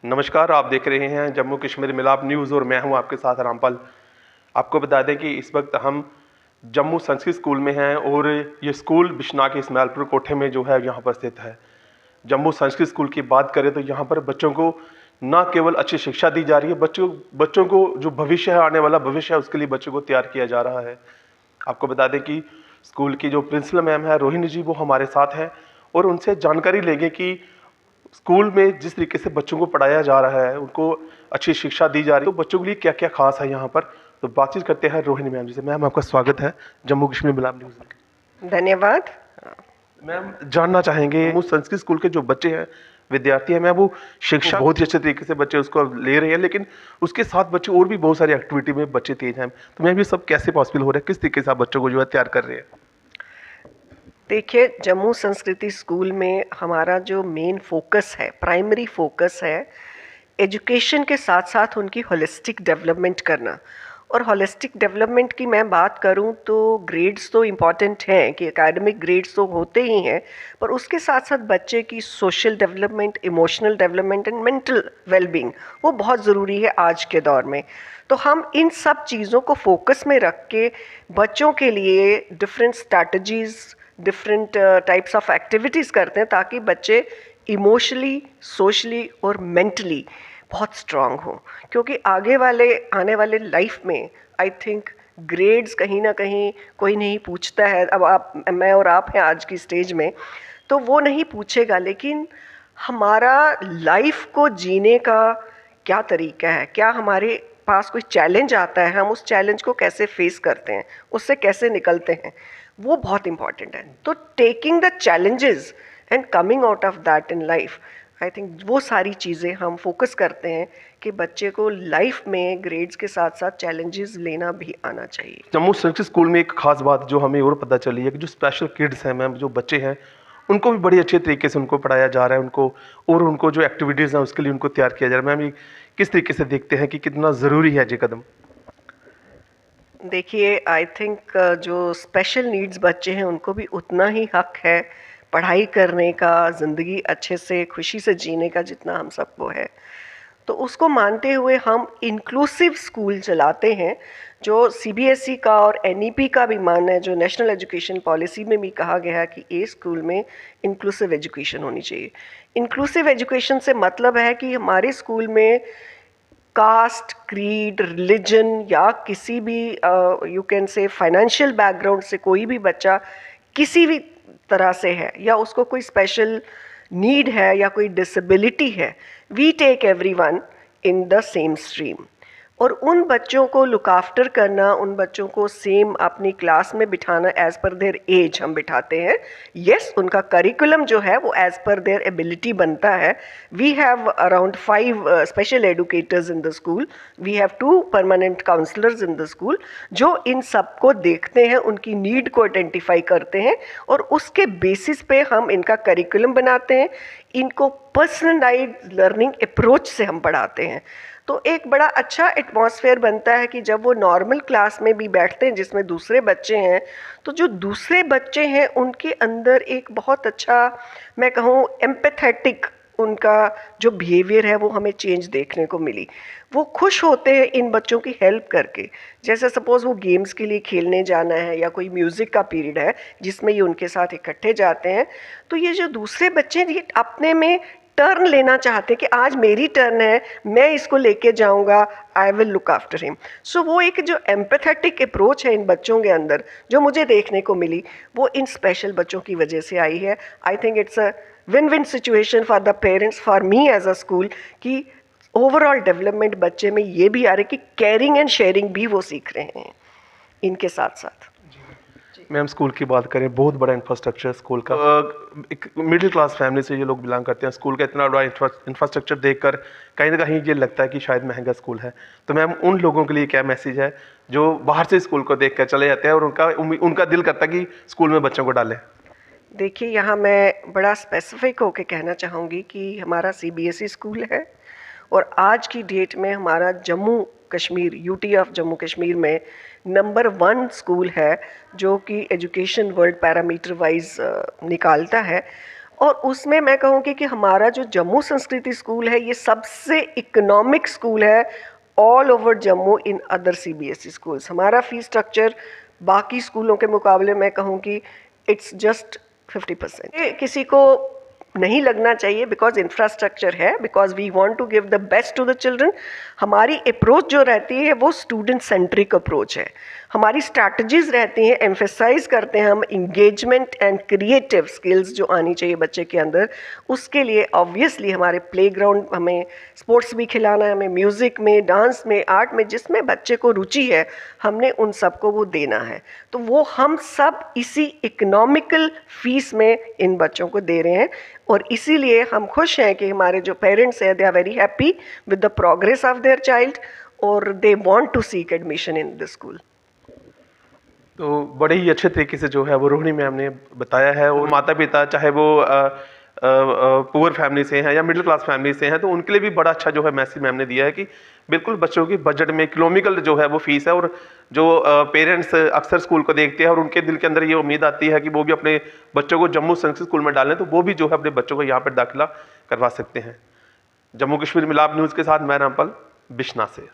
नमस्कार, आप देख रहे हैं जम्मू कश्मीर मिलाप न्यूज़ और मैं हूं आपके साथ रामपाल। आपको बता दें कि इस वक्त हम जम्मू संस्कृत स्कूल में हैं और ये स्कूल बिश्नाह के इस्माइलपुर कोठे में जो है यहाँ पर स्थित है। जम्मू संस्कृत स्कूल की बात करें तो यहाँ पर बच्चों को न केवल अच्छी शिक्षा दी जा रही है, बच्चों को जो भविष्य है, आने वाला भविष्य है, उसके लिए बच्चों को तैयार किया जा रहा है। आपको बता दें कि स्कूल की जो प्रिंसिपल मैम है रोहिणी जी, वो हमारे साथ हैं और उनसे जानकारी लेंगे कि स्कूल में जिस तरीके से बच्चों को पढ़ाया जा रहा है, उनको अच्छी शिक्षा दी जा रही है, तो बच्चों के लिए क्या क्या खास है यहाँ पर। तो बातचीत करते हैं रोहिणी मैम जी से। मैम, आपका स्वागत है जम्मू कश्मीर मिलाप न्यूज़ में। धन्यवाद। मैम, जानना चाहेंगे वो संस्कृत स्कूल के जो बच्चे हैं, विद्यार्थी हैं, मैम, वो शिक्षा बहुत ही अच्छे तरीके से बच्चे उसको ले रहे हैं, लेकिन उसके साथ बच्चे और भी बहुत सारी एक्टिविटी में बच्चे तेज हैं। तो मैम, ये सब कैसे पॉसिबल हो रहा है, किस तरीके से आप बच्चों को जो है तैयार कर रहे हैं? देखिए, जम्मू संस्कृति स्कूल में हमारा जो मेन फोकस है, प्राइमरी फोकस है, एजुकेशन के साथ साथ उनकी होलिस्टिक डेवलपमेंट करना। और होलिस्टिक डेवलपमेंट की मैं बात करूं तो ग्रेड्स तो इम्पॉर्टेंट हैं कि एकेडमिक ग्रेड्स तो होते ही हैं, पर उसके साथ साथ बच्चे की social development, emotional development and mental wellbeing वो बहुत ज़रूरी है आज के दौर में। तो हम इन सब चीज़ों को फोकस में रख के बच्चों के लिए different strategies, different types of activities करते हैं ताकि बच्चे इमोशनली, सोशली और मेंटली बहुत स्ट्रांग हो। क्योंकि आने वाले लाइफ में आई थिंक ग्रेड्स कहीं ना कहीं कोई नहीं पूछता है। अब मैं और आप हैं आज की स्टेज में, तो वो नहीं पूछेगा, लेकिन हमारा लाइफ को जीने का क्या तरीका है, क्या हमारे पास कोई चैलेंज आता है, हम उस चैलेंज को कैसे फेस करते हैं, उससे कैसे निकलते हैं, वो बहुत इंपॉर्टेंट है। तो taking the challenges and coming out of that in life, I think वो सारी चीज़ें हम फोकस करते हैं कि बच्चे को लाइफ में ग्रेड्स के साथ साथ चैलेंजेस लेना भी आना चाहिए। जम्मू संस्कृत स्कूल में एक खास बात जो हमें और पता चली है कि जो स्पेशल किड्स हैं मैम, जो बच्चे हैं, उनको भी बड़ी अच्छे तरीके से उनको पढ़ाया जा रहा है, उनको जो एक्टिविटीज़ हैं उसके लिए उनको तैयार किया जा रहा है। मैम, ये किस तरीके से देखते हैं कि कितना ज़रूरी है ये कदम? देखिए, आई थिंक जो स्पेशल नीड्स बच्चे हैं उनको भी उतना ही हक है पढ़ाई करने का, ज़िंदगी अच्छे से खुशी से जीने का जितना हम सबको है। तो उसको मानते हुए हम इंक्लूसिव स्कूल चलाते हैं, जो सीबीएसई का और एनईपी का भी मानना है, जो नेशनल एजुकेशन पॉलिसी में भी कहा गया है कि ये स्कूल में इंक्लूसिव एजुकेशन होनी चाहिए। इंक्लूसिव एजुकेशन से मतलब है कि हमारे स्कूल में कास्ट, क्रीड, रिलीजन या किसी भी you can say financial background से कोई भी बच्चा किसी भी तरह से है या उसको कोई स्पेशल नीड है या कोई डिसेबिलिटी है, we take everyone in the same stream. और उन बच्चों को लुक आफ्टर करना, उन बच्चों को सेम अपनी क्लास में बिठाना, एज़ पर देयर एज हम बिठाते हैं। यस, उनका करिकुलम जो है वो एज़ पर देयर एबिलिटी बनता है। We have around 5 special educators in the school, we have 2 permanent counsellors in the school, जो इन सब को देखते हैं, उनकी नीड को आइडेंटिफाई करते हैं और उसके बेसिस पे हम इनका करिकुलम बनाते हैं। इनको पर्सनलाइज्ड लर्निंग अप्रोच से हम पढ़ाते हैं। तो एक बड़ा अच्छा एटमॉस्फेयर बनता है कि जब वो नॉर्मल क्लास में भी बैठते हैं जिसमें दूसरे बच्चे हैं, तो जो दूसरे बच्चे हैं उनके अंदर एक बहुत अच्छा, मैं कहूँ एम्पैथेटिक, उनका जो बिहेवियर है वो हमें चेंज देखने को मिली। वो खुश होते हैं इन बच्चों की हेल्प करके। जैसे सपोज़ वो गेम्स के लिए खेलने जाना है या कोई म्यूज़िक का पीरियड है जिसमें ये उनके साथ इकट्ठे जाते हैं, तो ये जो दूसरे बच्चे हैं ये अपने में टर्न लेना चाहते हैं कि आज मेरी टर्न है, मैं इसको लेके जाऊंगा, I will look after him. So वो एक जो एम्पैथेटिक अप्रोच है इन बच्चों के अंदर जो मुझे देखने को मिली, वो इन स्पेशल बच्चों की वजह से आई है। I think it's a win win situation for the parents, for me as a school, कि ओवरऑल डेवलपमेंट बच्चे में ये भी आ रही है कि केयरिंग एंड शेयरिंग भी वो सीख रहे हैं इनके साथ साथ। मैम, स्कूल की बात करें, बहुत बड़ा इंफ्रास्ट्रक्चर स्कूल का। एक मिडिल क्लास फैमिली से ये लोग बिलोंग करते हैं, स्कूल का इतना बड़ा इंफ्रास्ट्रक्चर देखकर कहीं ना कहीं ये लगता है कि शायद महंगा स्कूल है। तो मैम, उन लोगों के लिए क्या मैसेज है जो बाहर से स्कूल को देख कर चले जाते हैं और उनका दिल करता है कि स्कूल में बच्चों को डालें? देखिए, यहाँ मैं बड़ा स्पेसिफिक होके कहना चाहूँगी कि हमारा सीबीएसई स्कूल है और आज की डेट में हमारा जम्मू कश्मीर, यूटी ऑफ जम्मू कश्मीर में नंबर 1 स्कूल है जो कि एजुकेशन वर्ल्ड पैरामीटर वाइज निकालता है। और उसमें मैं कहूँगी कि हमारा जो जम्मू संस्कृति स्कूल है ये सबसे इकोनॉमिक स्कूल है all over Jammu in other CBSE schools. हमारा फीस स्ट्रक्चर बाकी स्कूलों के मुकाबले मैं कहूँ कि इट्स जस्ट 50%। किसी को नहीं लगना चाहिए बिकॉज इंफ्रास्ट्रक्चर है, because we want to give the best to the children. हमारी अप्रोच जो रहती है वो स्टूडेंट सेंट्रिक अप्रोच है। हमारी स्ट्रैटेजीज रहती हैं, एम्फेसाइज करते हैं हम इंगेजमेंट एंड क्रिएटिव स्किल्स जो आनी चाहिए बच्चे के अंदर। उसके लिए ऑब्वियसली हमारे प्लेग्राउंड, हमें स्पोर्ट्स भी खिलाना है, हमें म्यूज़िक में, डांस में, आर्ट में, जिसमें बच्चे को रुचि है हमने उन सबको वो देना है। तो वो हम सब इसी इकोनॉमिकल फीस में इन बच्चों को दे रहे हैं और इसीलिए हम खुश हैं कि हमारे जो पेरेंट्स हैं they are very happy with the progress of their child और they want to seek admission in the school. तो बड़े ही अच्छे तरीके से जो है वो रोहिणी मैम ने बताया है। और माता पिता चाहे वो पुअर फैमिली से हैं या मिडिल क्लास फैमिली से हैं, तो उनके लिए भी बड़ा अच्छा जो है मैसेज मैम ने दिया है कि बिल्कुल बच्चों की बजट में इकोनॉमिकल जो है वो फीस है। और जो पेरेंट्स अक्सर स्कूल को देखते हैं और उनके दिल के अंदर ये उम्मीद आती है कि वो भी अपने बच्चों को जम्मू संस्कृत स्कूल में डालें, तो वो भी जो है अपने बच्चों को यहाँ पर दाखिला करवा सकते हैं। जम्मू कश्मीर मिलाप न्यूज़ के साथ मैं रामपाल, बिश्ना से।